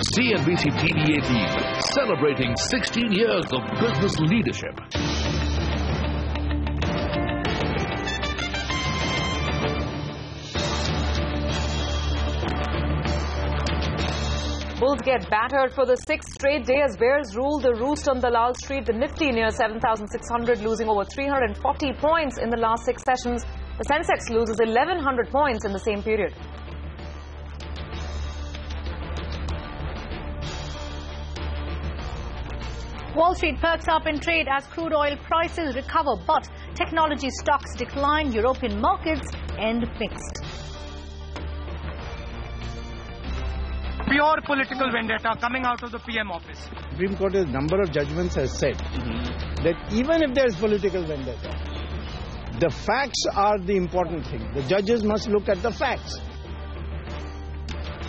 CNBC TV 18, celebrating 16 years of business leadership. Bulls get battered for the sixth straight day as bears rule the roost on Dalal Street. The Nifty near 7,600, losing over 340 points in the last 6 sessions. The Sensex loses 1,100 points in the same period. Wall Street perks up in trade as crude oil prices recover, but technology stocks decline. European markets end mixed. Pure political vendetta coming out of the PM office. Supreme Court, a number of judgments has said that even if there is political vendetta, the facts are the important thing. The judges must look at the facts.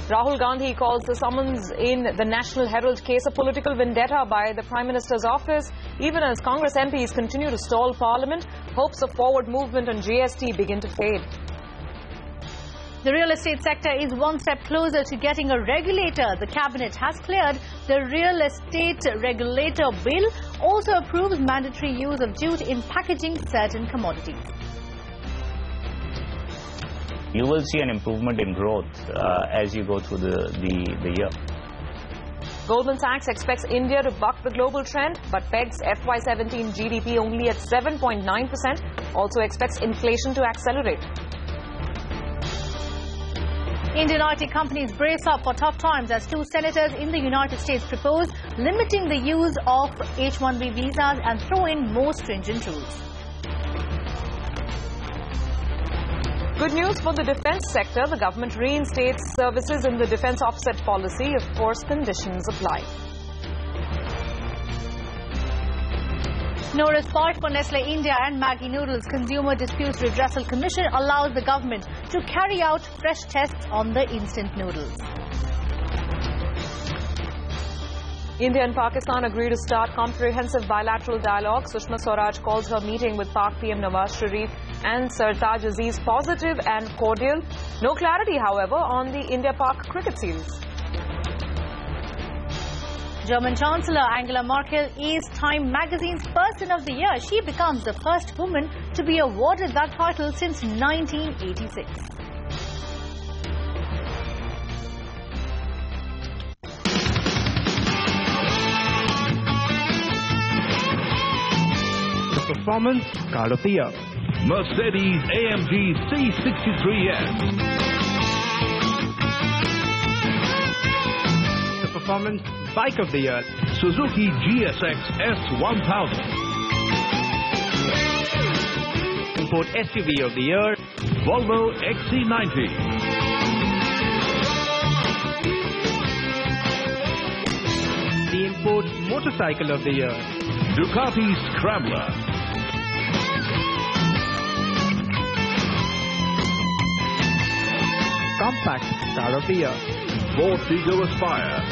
Rahul Gandhi calls the summons in the National Herald case a political vendetta by the Prime Minister's office. Even as Congress MPs continue to stall Parliament, hopes of forward movement on GST begin to fade. The real estate sector is one step closer to getting a regulator. The Cabinet has cleared the real estate regulator bill, also approves mandatory use of jute in packaging certain commodities. You will see an improvement in growth as you go through the year. Goldman Sachs expects India to buck the global trend, but pegs FY17 GDP only at 7.9%. Also expects inflation to accelerate. Indian IT companies brace up for tough times as 2 senators in the United States propose limiting the use of H-1B visas and throw in more stringent rules. Good news for the defense sector. The government reinstates services in the defense offset policy if force conditions apply. No respite for Nestle India and Maggi Noodles. Consumer Disputes Redressal Commission allows the government to carry out fresh tests on the instant noodles. India and Pakistan agree to start comprehensive bilateral dialogue. Sushma Swaraj calls her meeting with Pak PM Nawaz Sharif and Sartaj Aziz positive and cordial. No clarity, however, on the India-Pak cricket series. German Chancellor Angela Merkel is Time magazine's Person of the Year. She becomes the first woman to be awarded that title since 1986. The Performance Card of the Year. Mercedes AMG C63S. The Performance Bike of the Year. Suzuki GSX S1000. Import SUV of the Year. Volvo XC90. The Import Motorcycle of the Year. Ducati Scrambler. Compact Car of the Year. Ford Figo Aspire.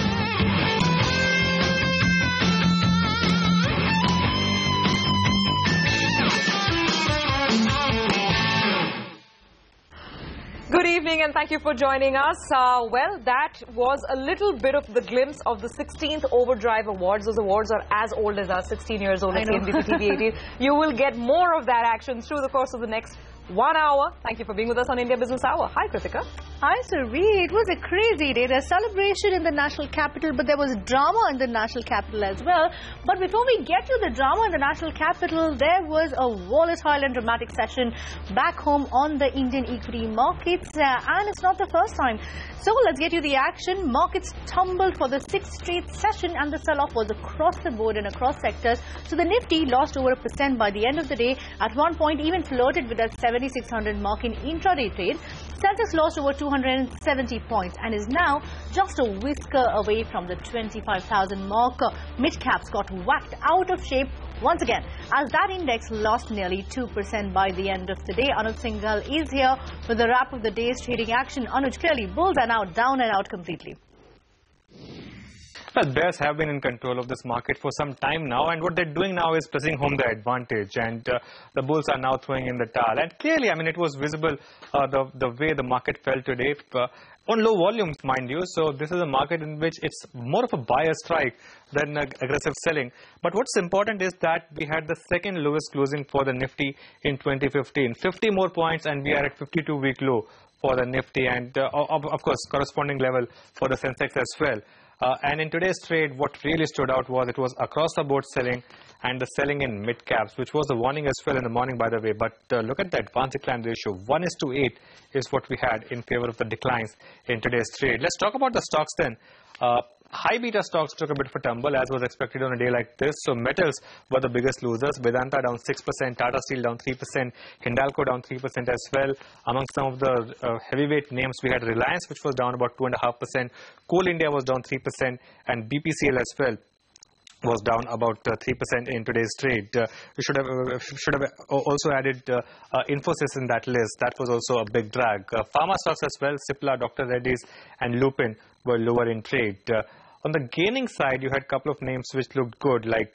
Good evening and thank you for joining us. Well, that was a little bit of the glimpse of the 16th Overdrive Awards. Those awards are as old as us, 16 years old at CNBC TV 18. You will get more of that action through the course of the next 1 hour. Thank you for being with us on India Business Hour. Hi, Kritika. Hi, Survi. It was a crazy day. There's celebration in the national capital, but there was drama in the national capital as well. But before we get to the drama in the national capital, there was a volatile and dramatic session back home on the Indian equity markets, and it's not the first time. So let's get you the action. Markets tumbled for the 6th straight session, and the sell-off was across the board and across sectors. So the Nifty lost over 1% by the end of the day. At one point, even flirted with that 7,600 mark in intraday trade. Sensex lost over 270 points and is now just a whisker away from the 25,000 mark. Mid-caps got whacked out of shape once again as that index lost nearly 2% by the end of the day. Anuj Singhal is here for the wrap of the day's trading action. Anuj, clearly bulls are now down and out completely. Well, bears have been in control of this market for some time now, and what they're doing now is pressing home their advantage, and the bulls are now throwing in the towel. And clearly, I mean, it was visible the way the market fell today, on low volumes, mind you. So this is a market in which it's more of a buyer strike than aggressive selling. But what's important is that we had the second lowest closing for the Nifty in 2015. 50 more points, and we are at 52-week low for the Nifty, and of course, corresponding level for the Sensex as well. And in today's trade, what really stood out was it was across the board selling, and the selling in mid caps, which was a warning as well in the morning, by the way. But look at the advance decline ratio. 1:8 is what we had in favor of the declines in today's trade. Let's talk about the stocks then. High beta stocks took a bit of a tumble, as was expected on a day like this. So metals were the biggest losers. Vedanta down 6%, Tata Steel down 3%, Hindalco down 3% as well. Among some of the heavyweight names, we had Reliance, which was down about 2.5%. Coal India was down 3%, and BPCL as well was down about 3% in today's trade. We should have also added Infosys in that list. That was also a big drag. Pharma stocks as well, Cipla, Dr. Reddy's, and Lupin were lower in trade. On the gaining side, you had a couple of names which looked good, like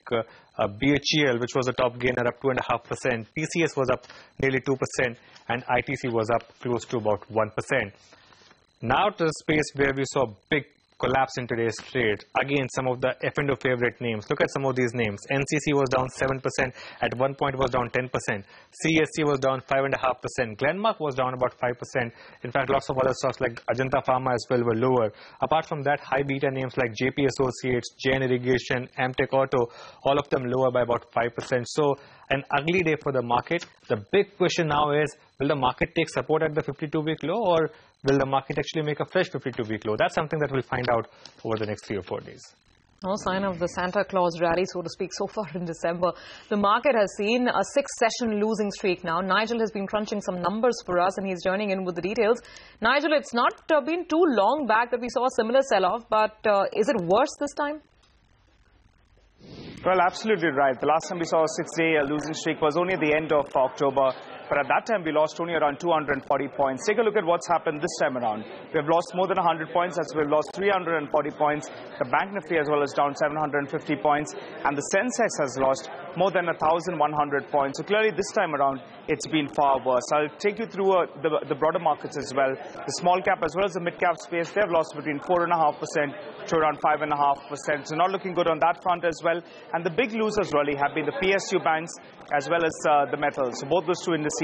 BHEL, which was a top gainer, up 2.5%. TCS was up nearly 2%, and ITC was up close to about 1%. Now to the space where we saw big collapse in today's trade. Again, some of the F&O favorite names. Look at some of these names. NCC was down 7%. At one point was down 10%. CSC was down 5.5%. Glenmark was down about 5%. In fact, lots of other stocks like Ajanta Pharma as well were lower. Apart from that, high beta names like JP Associates, Jain Irrigation, Amtech Auto, all of them lower by about 5%. So an ugly day for the market. The big question now is, will the market take support at the 52-week low, or will the market actually make a fresh 52-week low? That's something that we'll find out over the next 3 or 4 days. No sign of the Santa Claus rally, so to speak, so far in December. The market has seen a 6-session losing streak now. Nigel has been crunching some numbers for us, and he's joining in with the details. Nigel, it's not been too long back that we saw a similar sell-off, but is it worse this time? Well, absolutely right. The last time we saw a 6-day losing streak was only at the end of October. But at that time, we lost only around 240 points. Take a look at what's happened this time around. We have lost more than 100 points, as we've lost 340 points. The Bank Nifty as well is down 750 points. And the Sensex has lost more than 1,100 points. So clearly this time around, it's been far worse. I'll take you through the broader markets as well. The small cap as well as the mid cap space, they've lost between 4.5% to around 5.5%. So not looking good on that front as well. And the big losers really have been the PSU banks as well as the metals. So both those two indices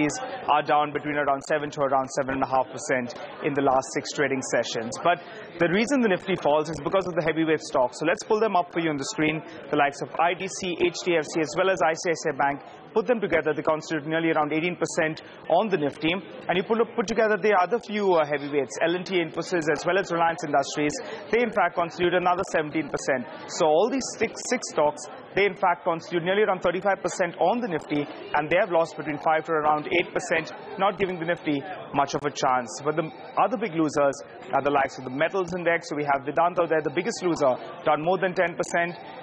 are down between around 7 to around 7.5% in the last 6 trading sessions. But the reason the Nifty falls is because of the heavyweight stocks. So let's pull them up for you on the screen. The likes of IDC, HDFC as well as ICICI Bank. Put them together, they constitute nearly around 18% on the Nifty. And you put together the other few heavyweights, L&T, Infosys, as well as Reliance Industries. They, in fact, constitute another 17%. So all these six stocks, they, in fact, constitute nearly around 35% on the Nifty. And they have lost between 5 to around 8%, not giving the Nifty much of a chance. But the other big losers are the likes of the metals index. So we have Vedanta there, the biggest loser, down more than 10%.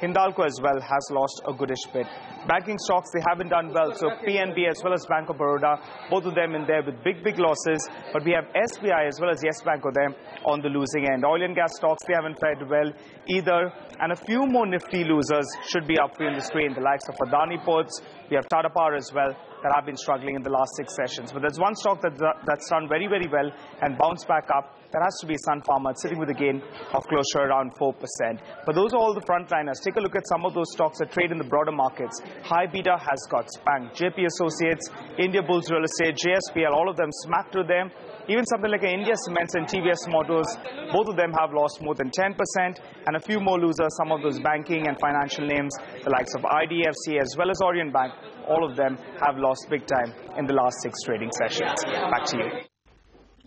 Hindalco as well has lost a goodish bit. Banking stocks, they haven't done well. So PNB as well as Bank of Baroda, both of them in there with big losses. But we have SBI as well as Yes Bank of them on the losing end. Oil and gas stocks, they haven't fared well either. And a few more Nifty losers should be up for you on the screen. The likes of Adani Ports, we have Tata Power as well, that have been struggling in the last 6 sessions. But there's one stock that's done very well and bounced back up. That has to be Sun Pharma. It's sitting with a gain of close to around 4%. But those are all the frontliners. Take a look at some of those stocks that trade in the broader markets. High beta has got Spank, JP Associates, India Bulls Real Estate, JSPL, all of them smacked to them. Even something like India Cements and TVS Motors, both of them have lost more than 10%. And a few more losers, some of those banking and financial names, the likes of IDFC as well as Orient Bank, all of them have lost big time in the last 6 trading sessions. Back to you.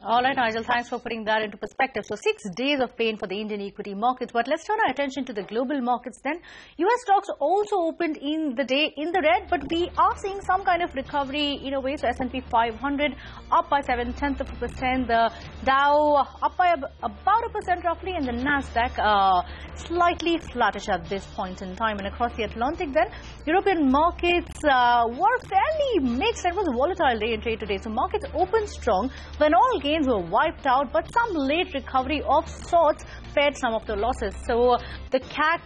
All right, Nigel, thanks for putting that into perspective. So 6 days of pain for the Indian equity markets. But let's turn our attention to the global markets then. US stocks also opened in the day in the red, but we are seeing some kind of recovery in a way. So S&P 500 up by 0.7%. The Dow up by about 1% roughly, and the Nasdaq slightly flattish at this point in time. And across the Atlantic then, European markets were fairly mixed. It was a volatile day in trade today. So markets opened strong when all gains gains were wiped out, but some late recovery of sorts pared some of the losses. So the CAC,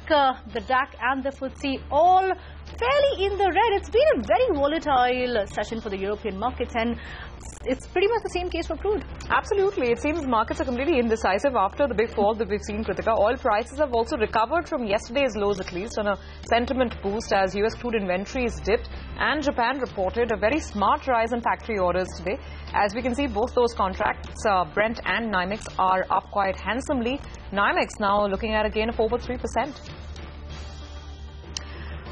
the DAC and the FTSE all fairly in the red. It's been a very volatile session for the European markets, and it's pretty much the same case for crude. Absolutely. It seems markets are completely indecisive after the big fall that we've seen, Kritika. Oil prices have also recovered from yesterday's lows, at least, on a sentiment boost as US crude inventories dipped, and Japan reported a very smart rise in factory orders today. As we can see, both those contracts, Brent and NYMEX, are up quite handsomely. NYMEX now looking at a gain of over 3%.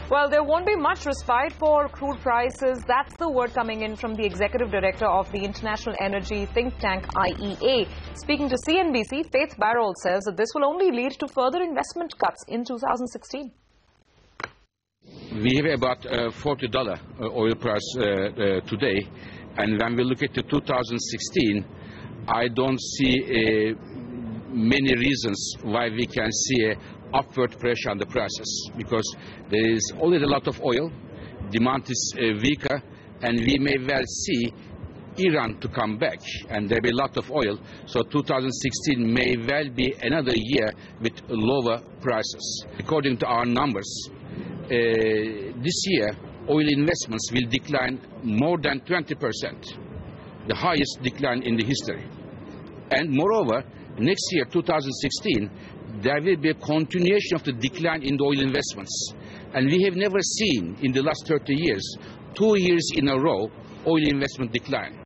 Well, there won't be much respite for crude prices. That's the word coming in from the executive director of the international energy think tank IEA. Speaking to CNBC, Faith Barroll says that this will only lead to further investment cuts in 2016. We have about $40 oil price today, and when we look at the 2016, I don't see many reasons why we can see a upward pressure on the prices, because there is already a lot of oil, demand is weaker, and we may well see Iran to come back, and there will be a lot of oil. So 2016 may well be another year with lower prices. According to our numbers, this year oil investments will decline more than 20%, the highest decline in the history. And moreover, next year, 2016, there will be a continuation of the decline in the oil investments. And we have never seen in the last 30 years, 2 years in a row, oil investment decline.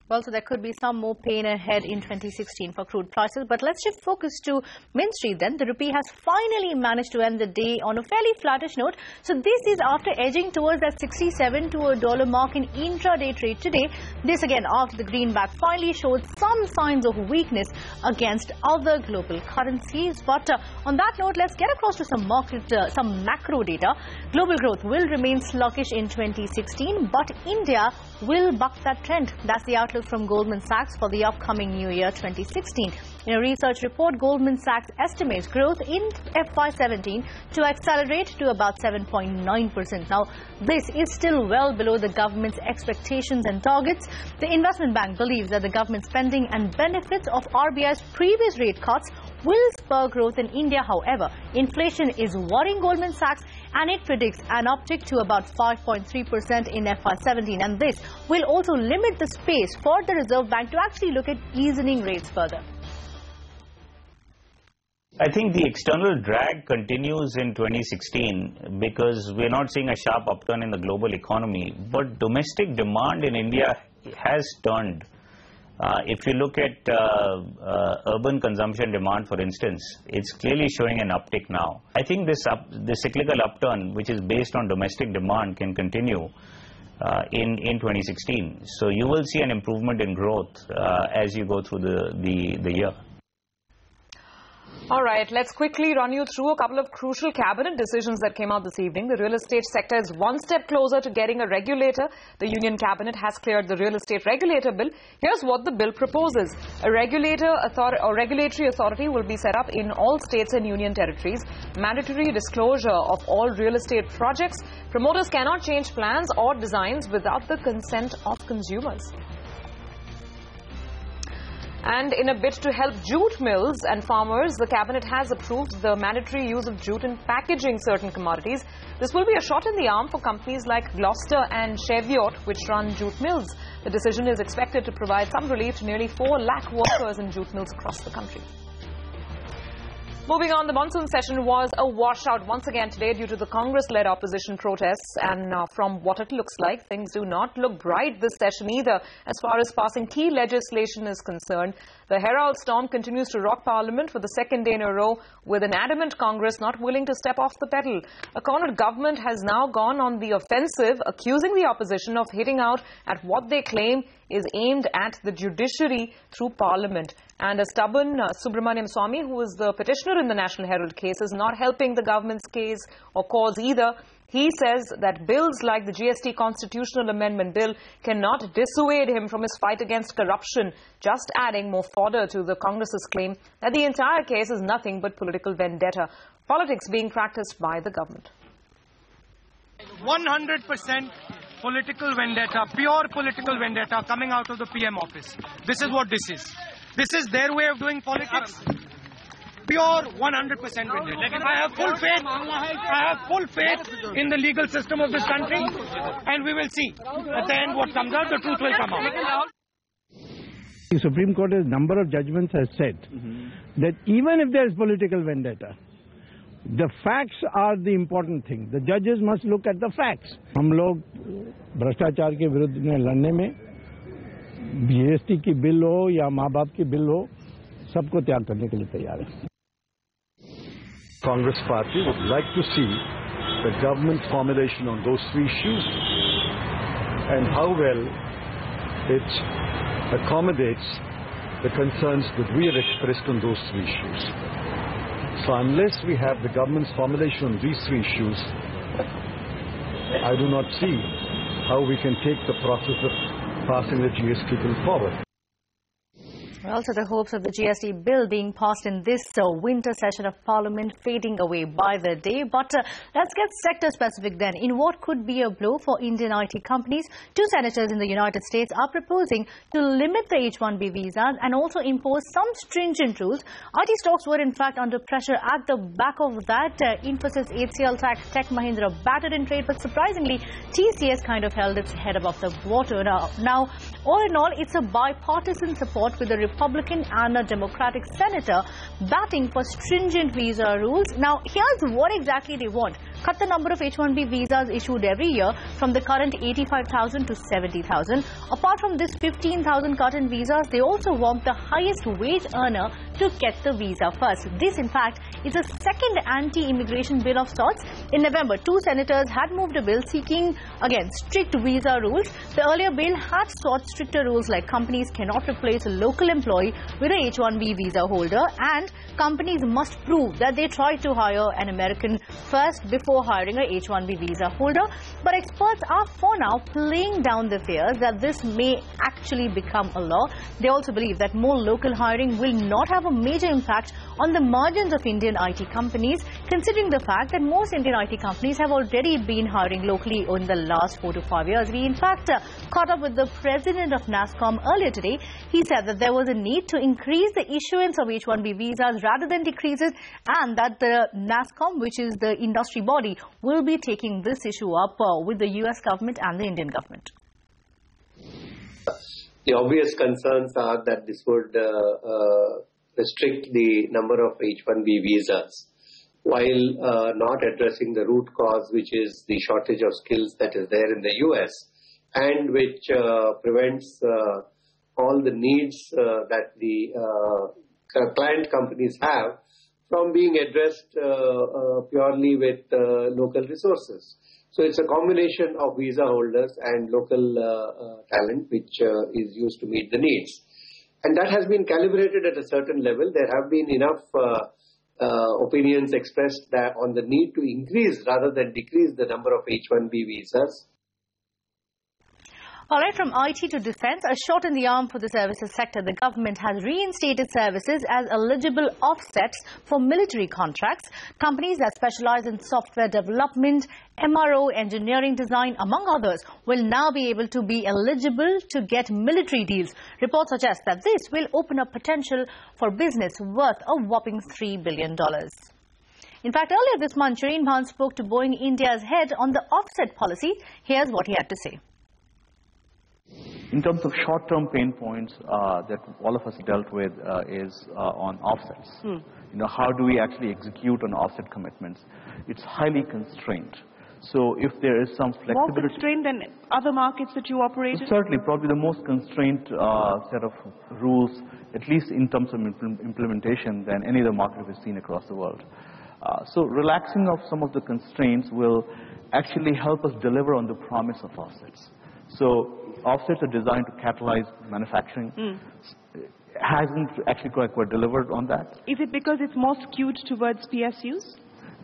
Well, so there could be some more pain ahead in 2016 for crude prices. But let's shift focus to Main Street then. The rupee has finally managed to end the day on a fairly flattish note. So this is after edging towards that 67 to a dollar mark in intraday trade today. This again after the greenback finally showed some signs of weakness against other global currencies. But on that note, let's get across to some macro data. Global growth will remain sluggish in 2016, but India will buck that trend. That's the outlook from Goldman Sachs for the upcoming new year 2016. In a research report, Goldman Sachs estimates growth in FY17 to accelerate to about 7.9%. Now, this is still well below the government's expectations and targets. The investment bank believes that the government spending and benefits of RBI's previous rate cuts will spur growth in India. However, inflation is worrying Goldman Sachs, and it predicts an uptick to about 5.3% in FY17. And this will also limit the space for the Reserve Bank to actually look at easing rates further. I think the external drag continues in 2016 because we're not seeing a sharp upturn in the global economy, but domestic demand in India has turned. If you look at urban consumption demand, for instance, it's clearly showing an uptick now. I think this cyclical upturn, which is based on domestic demand, can continue in 2016. So you will see an improvement in growth as you go through the year. All right, let's quickly run you through a couple of crucial cabinet decisions that came out this evening. The real estate sector is one step closer to getting a regulator. The Union Cabinet has cleared the real estate regulator bill. Here's what the bill proposes. A regulatory authority will be set up in all states and union territories. Mandatory disclosure of all real estate projects. Promoters cannot change plans or designs without the consent of consumers. And in a bid to help jute mills and farmers, the Cabinet has approved the mandatory use of jute in packaging certain commodities. This will be a shot in the arm for companies like Gloucester and Cheviot, which run jute mills. The decision is expected to provide some relief to nearly 4 lakh workers in jute mills across the country. Moving on, the monsoon session was a washout once again today due to the Congress-led opposition protests. And from what it looks like, things do not look bright this session either as far as passing key legislation is concerned. The Herald storm continues to rock Parliament for the second day in a row, with an adamant Congress not willing to step off the pedal. A cornered government has now gone on the offensive, accusing the opposition of hitting out at what they claim is aimed at the judiciary through Parliament. And a stubborn Subramaniam Swamy, who is the petitioner in the National Herald case, is not helping the government's case or cause either. He says that bills like the GST Constitutional Amendment Bill cannot dissuade him from his fight against corruption, just adding more fodder to the Congress's claim that the entire case is nothing but political vendetta, politics being practiced by the government. 100% political vendetta, pure political vendetta coming out of the PM office. This is what this is. This is their way of doing politics. Pure 100% vendetta. I have full faith. I have full faith in the legal system of this country, and we will see at the end what comes out. The truth will come out. The Supreme Court, a number of judgments has said that even if there is political vendetta, the facts are the important thing. The judges must look at the facts. हम लोग भ्रष्टाचार के विरुद्ध में लड़ने में GST की bill हो या माँ बाप की बिल हो, सबको त्याग करने के लिए तैयार है. Congress party would like to see the government's formulation on those three issues and how well it accommodates the concerns that we have expressed on those three issues. So unless we have the government's formulation on these three issues, I do not see how we can take the process of passing the GST bill forward. Also, the hopes of the GST bill being passed in this winter session of Parliament fading away by the day. But let's get sector-specific then. In what could be a blow for Indian IT companies, two senators in the United States are proposing to limit the H-1B visas and also impose some stringent rules. IT stocks were in fact under pressure at the back of that. Infosys, HCL, Tech Mahindra battered in trade, but surprisingly, TCS kind of held its head above the water. Now, all in all, it's a bipartisan support with the Republican and a Democratic senator batting for stringent visa rules. Now, here's what exactly they want. Cut the number of H-1B visas issued every year from the current 85,000 to 70,000. Apart from this 15,000 cut in visas, they also want the highest wage earner to get the visa first. This, in fact, is a second anti-immigration bill of sorts. In November, two senators had moved a bill seeking, again, strict visa rules. The earlier bill had sought stricter rules like companies cannot replace a local employee with an H-1B visa holder, and companies must prove that they tried to hire an American first before hiring a H-1B visa holder. But experts are for now playing down the fears that this may actually become a law. They also believe that more local hiring will not have a major impact on the margins of Indian IT companies, considering the fact that most Indian IT companies have already been hiring locally in the last 4 to 5 years. We in fact caught up with the president of NASSCOM earlier today. He said that there was a need to increase the issuance of H-1B visas rather than decrease it, and that the NASSCOM, which is the industry body, will be taking this issue up with the US government and the Indian government. The obvious concerns are that this would restrict the number of H-1B visas while not addressing the root cause, which is the shortage of skills that is there in the US and which prevents all the needs that the client companies have from being addressed purely with local resources. So it's a combination of visa holders and local talent which is used to meet the needs. And that has been calibrated at a certain level. There have been enough opinions expressed that on the need to increase rather than decrease the number of H-1B visas. All right, from IT to defense, a shot in the arm for the services sector. The government has reinstated services as eligible offsets for military contracts. Companies that specialize in software development, MRO, engineering design, among others, will now be able to be eligible to get military deals. Reports suggest that this will open up potential for business worth a whopping $3 billion. In fact, earlier this month, Shireen Bhan spoke to Boeing India's head on the offset policy. Here's what he had to say. In terms of short-term pain points that all of us dealt with is on offsets. You know, how do we actually execute on offset commitments? It's highly constrained. So if there is some flexibility... More constrained than other markets that you operate in? Certainly, probably the most constrained set of rules, at least in terms of implementation, than any other market we've seen across the world. So relaxing of some of the constraints will actually help us deliver on the promise of offsets. So offsets are designed to catalyze manufacturing. Hasn't actually quite delivered on that. Is it because it's more skewed towards PSUs?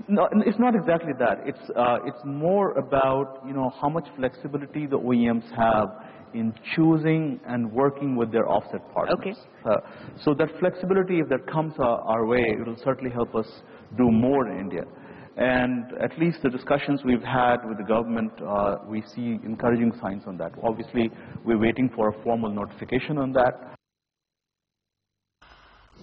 No, it's not exactly that. It's more about, you know, how much flexibility the OEMs have in choosing and working with their offset partners. Okay. So that flexibility, if that comes our way, it will certainly help us do more in India. And at least the discussions we've had with the government, we see encouraging signs on that. Obviously, we're waiting for a formal notification on that.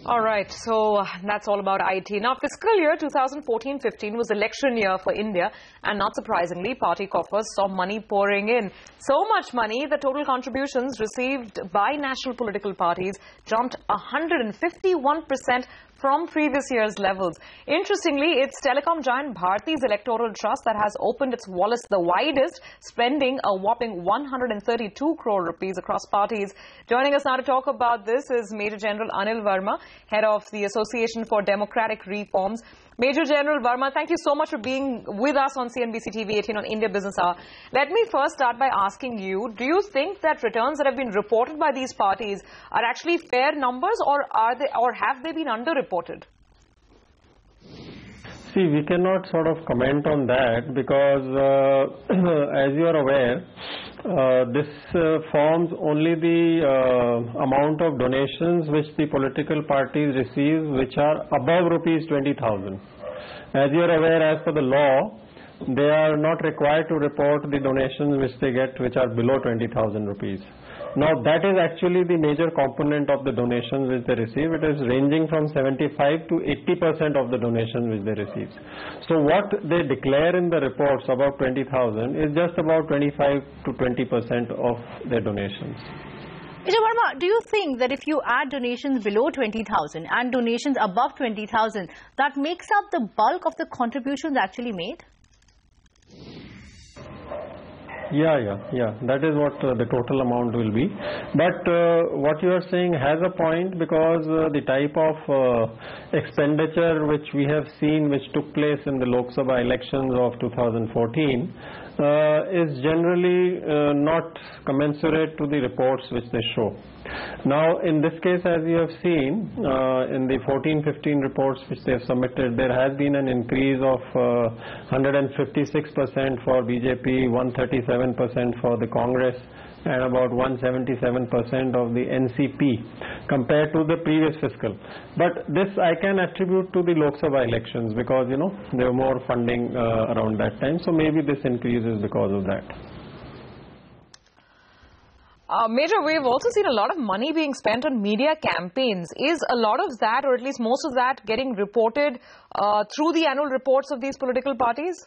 All right, so that's all about IT. Now, fiscal year 2014-15 was election year for India, and not surprisingly, party coffers saw money pouring in. So much money, the total contributions received by national political parties jumped 151% from previous year's levels. Interestingly, it's telecom giant Bharti's electoral trust that has opened its wallets the widest, spending a whopping 132 crore rupees across parties. Joining us now to talk about this is Major General Anil Verma, head of the Association for Democratic Reforms. Major General Verma, thank you so much for being with us on CNBC TV 18 on India Business Hour. Let me first start by asking you, do you think that returns that have been reported by these parties are actually fair numbers, or have they been underreported? See, we cannot sort of comment on that because, as you are aware, this forms only the amount of donations which the political parties receive, which are above rupees 20,000. As you are aware, as per the law, they are not required to report the donations which they get, which are below 20,000 rupees. Now, that is actually the major component of the donations which they receive. It is ranging from 75 to 80% of the donations which they receive. So what they declare in the reports about 20,000 is just about 25 to 20% of their donations. Mr. Verma, do you think that if you add donations below 20,000 and donations above 20,000, that makes up the bulk of the contributions actually made? Yeah. That is what the total amount will be. But what you are saying has a point, because the type of expenditure which we have seen, which took place in the Lok Sabha elections of 2014, is generally not commensurate to the reports which they show. Now, in this case, as you have seen, in the 14-15 reports which they have submitted, there has been an increase of 156% for BJP, 137% for the Congress, and about 177% of the NCP compared to the previous fiscal. But this I can attribute to the Lok Sabha elections, because, you know, there were more funding around that time. So maybe this increase is because of that. Major, we've also seen a lot of money being spent on media campaigns. Is a lot of that, or at least most of that, getting reported through the annual reports of these political parties?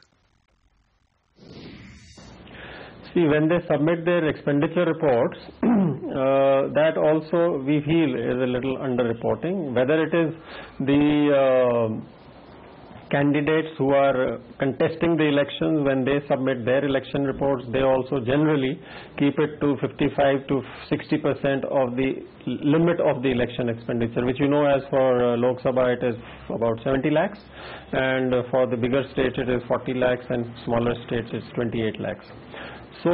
See, when they submit their expenditure reports, that also we feel is a little underreporting. Whether it is the candidates who are contesting the elections, when they submit their election reports, they also generally keep it to 55 to 60% of the limit of the election expenditure, which, you know, as for Lok Sabha it is about 70 lakhs, and for the bigger states it is 40 lakhs, and smaller states it's 28 lakhs. So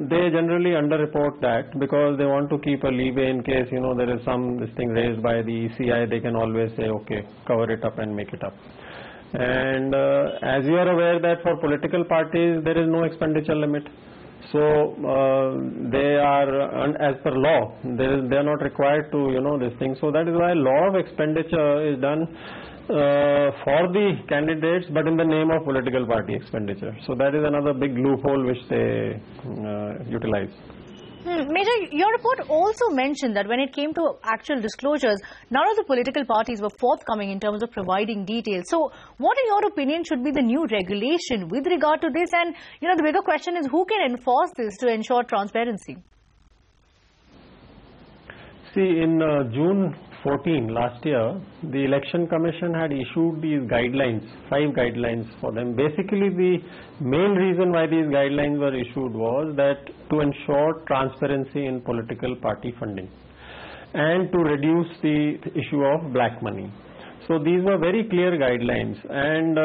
they generally underreport that, because they want to keep a leeway in case, you know, there is this thing raised by the ECI. They can always say, okay, cover it up and make it up. And as you are aware that for political parties there is no expenditure limit. So they are, as per law, they are not required to, you know, this thing. So that is why a lot of expenditure is done for the candidates, but in the name of political party expenditure. So that is another big loophole which they utilize. Major, your report also mentioned that when it came to actual disclosures, none of the political parties were forthcoming in terms of providing details. So what, in your opinion, should be the new regulation with regard to this? And, you know, the bigger question is, who can enforce this to ensure transparency? See, in June 14 last year, the Election Commission had issued these guidelines, 5 guidelines for them. Basically, the main reason why these guidelines were issued was that to ensure transparency in political party funding and to reduce the issue of black money. So these were very clear guidelines, and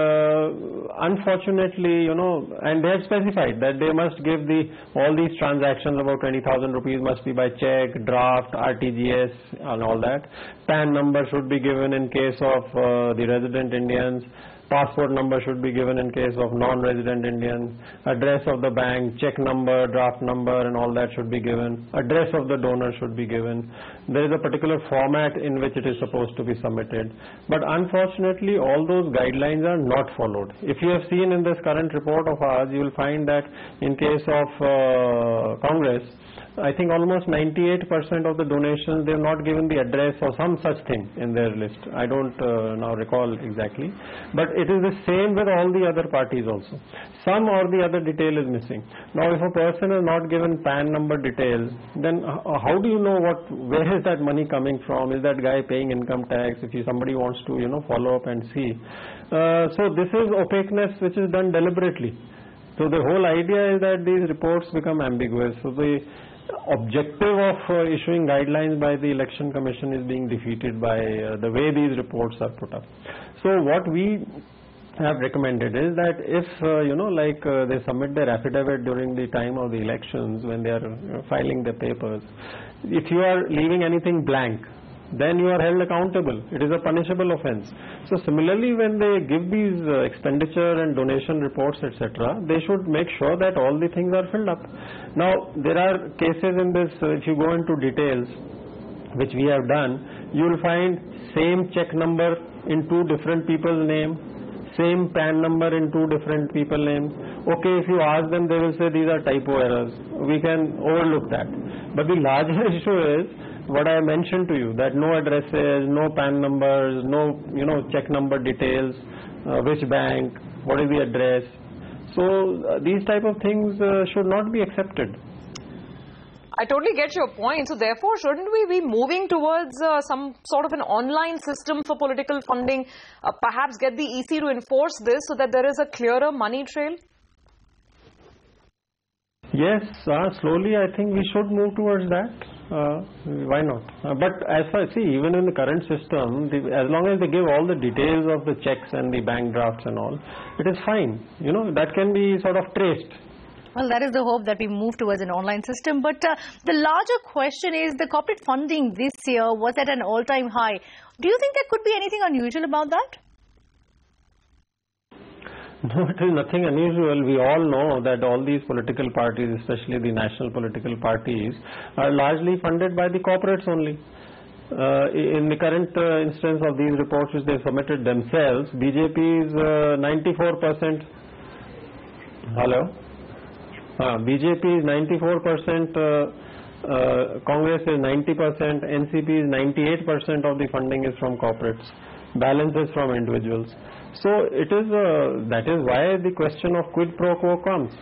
unfortunately, you know, and they have specified that they must give all these transactions about 20,000 rupees must be by check, draft, RTGS and all that. PAN number should be given in case of the resident Indians. passport number should be given in case of non-resident Indians, address of the bank, check number, draft number and all that should be given, address of the donor should be given. There is a particular format in which it is supposed to be submitted. But unfortunately, all those guidelines are not followed. If you have seen in this current report of ours, you will find that in case of Congress, I think almost 98% of the donations, they have not given the address or some such thing in their list. I don't now recall exactly. But it is the same with all the other parties also. Some or the other detail is missing. Now, if a person is not given PAN number details, then how do you know where is that money coming from? Is that guy paying income tax? If somebody wants to, follow up and see. So this is opaqueness which is done deliberately. So the whole idea is that these reports become ambiguous. So the objective of issuing guidelines by the Election Commission is being defeated by the way these reports are put up. So what we have recommended is that if, they submit their affidavit during the time of the elections when they are filing their papers, if you are leaving anything blank, then you are held accountable. It is a punishable offense. So similarly, when they give these expenditure and donation reports, etc., they should make sure that all the things are filled up. Now, there are cases in this, if you go into details, which we have done, you will find same check number in two different people's names, same PAN number in two different people's names. Okay, if you ask them, they will say these are typo errors. We can overlook that. But the larger issue is what I mentioned to you, that no addresses, no PAN numbers, no check number details, which bank, what is the address. So these type of things should not be accepted. I totally get your point. So therefore, shouldn't we be moving towards some sort of an online system for political funding, perhaps get the EC to enforce this so that there is a clearer money trail? Yes, slowly I think we should move towards that. Why not? But as far as, even in the current system, as long as they give all the details of the checks and the bank drafts and all, it is fine. That can be sort of traced. Well, that is the hope, that we move towards an online system. But the larger question is, the corporate funding this year was at an all-time high. Do you think there could be anything unusual about that? No, it is nothing unusual. We all know that all these political parties, especially the national political parties, are largely funded by the corporates only. In the current instance of these reports which they submitted themselves, BJP is 94%. Hello? BJP is 94%, Congress is 90%, NCP is 98% of the funding is from corporates. Balance is from individuals. So it is that is why the question of quid pro quo comes.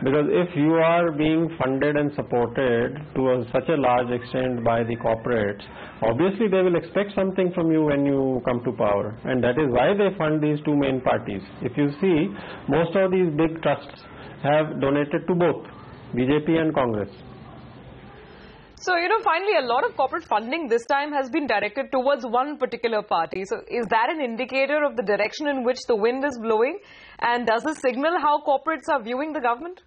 Because if you are being funded and supported to such a large extent by the corporates, obviously they will expect something from you when you come to power. And that is why they fund these two main parties. If you see, most of these big trusts have donated to both BJP and Congress. So, finally, a lot of corporate funding this time has been directed towards one particular party. So, is that an indicator of the direction in which the wind is blowing? And does this signal how corporates are viewing the government?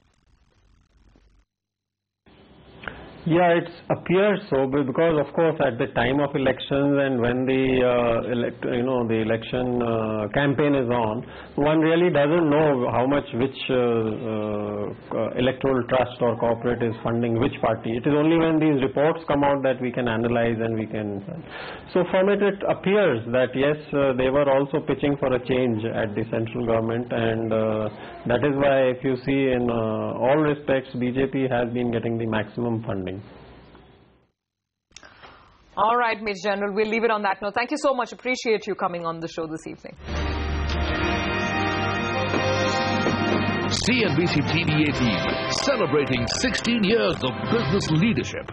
Yeah, it appears so, because of course at the time of elections and when the election campaign is on, one really doesn't know how much which electoral trust or corporate is funding which party. It is only when these reports come out that we can analyze and we can. So from it appears that yes, they were also pitching for a change at the central government, and that is why if you see in all respects BJP has been getting the maximum funding. All right, Major General, we'll leave it on that note. Thank you so much. Appreciate you coming on the show this evening. CNBC TV 18, celebrating 16 years of business leadership.